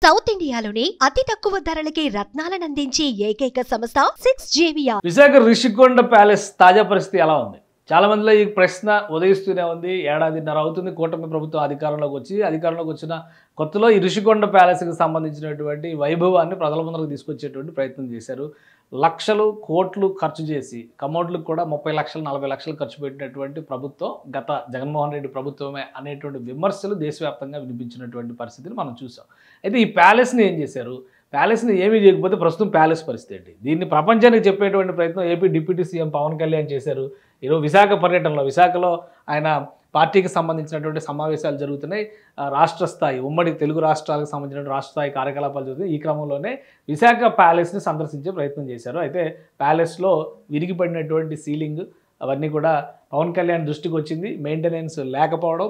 South ఇండియాలోనే అతి తక్కువ ధరలకి రత్నాలను అందించే ఏకైక సంస్థ 6JVR. విశాఖ రిషికొండ ప్యాలెస్ తాజా పరిస్థితి ఎలా ఉంది? చాలా మందిలో ఈ ప్రశ్న ఉదయిస్తూనే ఉంది. ఏడాదిన్నర అవుతుంది కూటమి ప్రభుత్వం అధికారంలోకి వచ్చిన కొత్తలో ఈ రిషికొండ ప్యాలెస్కి సంబంధించినటువంటి వైభవాన్ని ప్రజల ముందరకు తీసుకొచ్చేటువంటి ప్రయత్నం చేశారు. లక్షలు కోట్లు ఖర్చు చేసి కమోడ్లకు కూడా 30 లక్షలు 40 లక్షలు ఖర్చు పెట్టినటువంటి ప్రభుత్వం గత జగన్మోహన్ రెడ్డి ప్రభుత్వమే అనేటువంటి విమర్శలు దేశవ్యాప్తంగా వినిపించినటువంటి పరిస్థితిని మనం చూసాం. అయితే ఈ ప్యాలెస్ని ఏం చేశారు? ప్యాలెస్ని ఏమీ చేయకపోతే ప్రస్తుతం ప్యాలెస్ పరిస్థితి ఏంటి? దీన్ని ప్రపంచానికి చెప్పేటువంటి ప్రయత్నం AP deputy CM Pawan Kalyan చేశారు. ఈరోజు విశాఖ పర్యటనలో విశాఖలో ఆయన పార్టీకి సంబంధించినటువంటి సమావేశాలు జరుగుతున్నాయి. రాష్ట్ర స్థాయి ఉమ్మడి తెలుగు రాష్ట్రాలకు సంబంధించిన రాష్ట్ర స్థాయి కార్యకలాపాలు జరుగుతాయి. ఈ క్రమంలోనే విశాఖ ప్యాలెస్ని సందర్శించే ప్రయత్నం చేశారు. అయితే ప్యాలెస్లో విరిగిపడినటువంటి సీలింగ్ అవన్నీ కూడా పవన్ కళ్యాణ్ దృష్టికి వచ్చింది. మెయింటెనెన్స్ లేకపోవడం,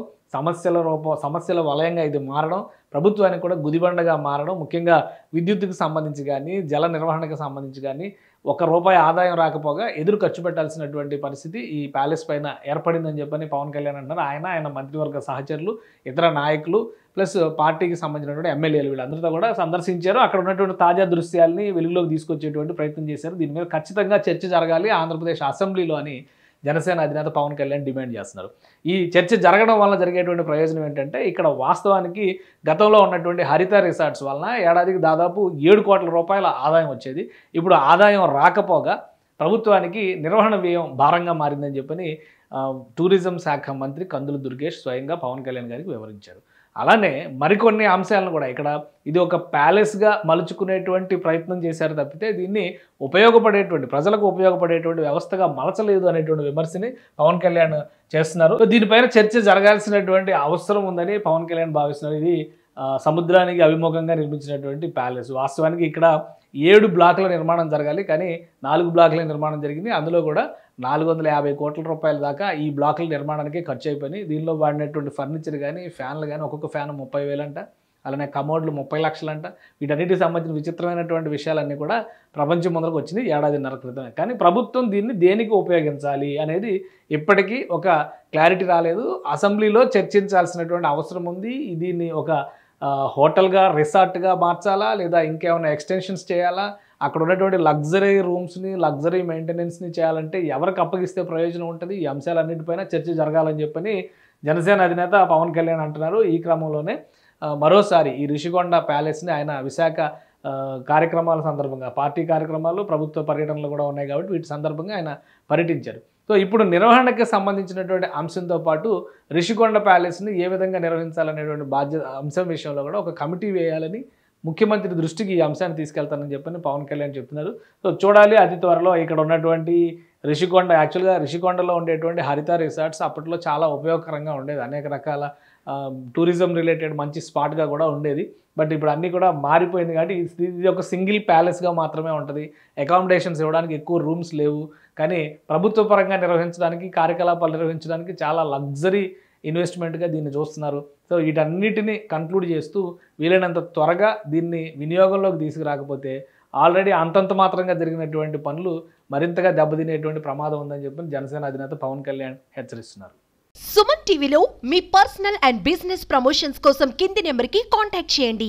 సమస్యల వలయంగా ఇది మారడం, ప్రభుత్వానికి కూడా గుదిబండగా మారడం, ముఖ్యంగా విద్యుత్తుకు సంబంధించి కానీ జల నిర్వహణకు సంబంధించి కానీ ₹1 ఆదాయం రాకపోగా ఎదురు ఖర్చు పెట్టాల్సినటువంటి పరిస్థితి ఈ ప్యాలెస్ పైన ఏర్పడిందని చెప్పని పవన్ కళ్యాణ్ అంటున్నారు. ఆయన మంత్రివర్గ సహచరులు, ఇతర నాయకులు ప్లస్ పార్టీకి సంబంధించినటువంటి ఎమ్మెల్యేలు వీళ్ళందరితో కూడా సందర్శించారు. అక్కడ ఉన్నటువంటి తాజా దృశ్యాలని వెలుగులోకి తీసుకొచ్చేటువంటి ప్రయత్నం చేశారు. దీని మీద ఖచ్చితంగా చర్చ జరగాలి ఆంధ్రప్రదేశ్ అసెంబ్లీలో అని జనసేన అధినేత పవన్ కళ్యాణ్ డిమాండ్ చేస్తున్నారు. ఈ చర్చ జరగడం వల్ల జరిగేటువంటి ప్రయోజనం ఏంటంటే ఇక్కడ వాస్తవానికి గతంలో ఉన్నటువంటి హరిత రిసార్ట్స్ వలన ఏడాదికి దాదాపు ₹7 కోట్ల ఆదాయం వచ్చేది. ఇప్పుడు ఆదాయం రాకపోగా ప్రభుత్వానికి నిర్వహణ వ్యయం భారంగా మారిందని చెప్పని టూరిజం శాఖ మంత్రి కందుల దుర్గేష్ స్వయంగా పవన్ కళ్యాణ్ గారికి వివరించారు. అలానే మరికొన్ని అంశాలను కూడా ఇక్కడ ఇది ఒక ప్యాలెస్గా మలుచుకునేటువంటి ప్రయత్నం చేశారు తప్పితే దీన్ని ప్రజలకు ఉపయోగపడేటువంటి వ్యవస్థగా మలచలేదు అనేటువంటి విమర్శని పవన్ కళ్యాణ్ చేస్తున్నారు. దీనిపైన చర్చ జరగాల్సినటువంటి అవసరం ఉందని పవన్ కళ్యాణ్ భావిస్తున్నారు. ఇది సముద్రానికి అభిముఖంగా నిర్మించినటువంటి ప్యాలెస్. వాస్తవానికి ఇక్కడ 7 బ్లాకుల నిర్మాణం జరగాలి, కానీ 4 బ్లాకుల నిర్మాణం జరిగింది. అందులో కూడా ₹450 కోట్ల దాకా ఈ బ్లాకుల నిర్మాణానికి ఖర్చు అయిపోయినాయి. దీనిలో వాడినటువంటి ఫర్నిచర్ కానీ ఫ్యాన్లు కానీ ఒక్కొక్క ఫ్యాన్ 30,000 అంట, అలానే కమోడ్లు 30 లక్షలంట. వీటన్నిటికి సంబంధించిన విచిత్రమైనటువంటి విషయాలన్నీ కూడా ప్రపంచం ముందరకు వచ్చింది ఏడాదిన్నర క్రితమే. కానీ ప్రభుత్వం దీన్ని దేనికి ఉపయోగించాలి అనేది ఇప్పటికీ ఒక క్లారిటీ రాలేదు. అసెంబ్లీలో చర్చించాల్సినటువంటి అవసరం ఉంది. దీన్ని ఒక హోటల్గా రిసార్ట్గా మార్చాలా, లేదా ఇంకేమైనా ఎక్స్టెన్షన్స్ చేయాలా, అక్కడ ఉన్నటువంటి లగ్జరీ రూమ్స్ని లగ్జరీ మెయింటెనెన్స్ని చేయాలంటే ఎవరికి అప్పగిస్తే ప్రయోజనం ఉంటుంది? ఈ అంశాలన్నింటిపైన చర్చ జరగాలని చెప్పని జనసేన అధినేత పవన్ కళ్యాణ్ అంటున్నారు. ఈ క్రమంలోనే మరోసారి ఈ రిషికొండ ప్యాలెస్ని ఆయన విశాఖ కార్యక్రమాల సందర్భంగా, పార్టీ కార్యక్రమాలు ప్రభుత్వ పర్యటనలు కూడా ఉన్నాయి కాబట్టి వీటి సందర్భంగా ఆయన పర్యటించారు. సో ఇప్పుడు నిర్వహణకి సంబంధించినటువంటి అంశంతో పాటు రిషికొండ ప్యాలెస్ని ఏ విధంగా నిర్వహించాలనేటువంటి అంశం విషయంలో కూడా ఒక కమిటీ వేయాలని ముఖ్యమంత్రి దృష్టికి ఈ అంశాన్ని తీసుకెళ్తానని చెప్పని పవన్ కళ్యాణ్ చెప్తున్నారు. సో చూడాలి అతి త్వరలో ఇక్కడ ఉన్నటువంటి యాక్చువల్గా రిషికొండలో ఉండేటువంటి హరిత రిసార్ట్స్ అప్పట్లో చాలా ఉపయోగకరంగా ఉండేది. అనేక రకాల టూరిజం రిలేటెడ్ మంచి స్పాట్గా కూడా ఉండేది. బట్ ఇప్పుడు అన్నీ కూడా మారిపోయింది కాబట్టి ఇది ఒక సింగిల్ ప్యాలెస్గా మాత్రమే ఉంటుంది. అకామిడేషన్స్ ఇవ్వడానికి ఎక్కువ రూమ్స్ లేవు. కానీ ప్రభుత్వ పరంగా నిర్వహించడానికి, కార్యకలాపాలు నిర్వహించడానికి చాలా లగ్జరీ ఇన్వెస్ట్మెంట్గా దీన్ని చూస్తున్నారు. సో వీటన్నిటిని కంక్లూడ్ చేస్తూ వీలైనంత త్వరగా దీన్ని వినియోగంలోకి తీసుకురాకపోతే ఆల్రెడీ అంతంత మాత్రంగా జరిగినటువంటి పనులు మరింతగా దెబ్బతినేటువంటి ప్రమాదం ఉందని చెప్పి జనసేన అధినేత పవన్ కళ్యాణ్ హెచ్చరిస్తున్నారు. సుమన్ టీవీలో మీ పర్సనల్ అండ్ బిజినెస్ ప్రమోషన్స్ కోసం కింది నెంబర్కి కాంటాక్ట్ చేయండి.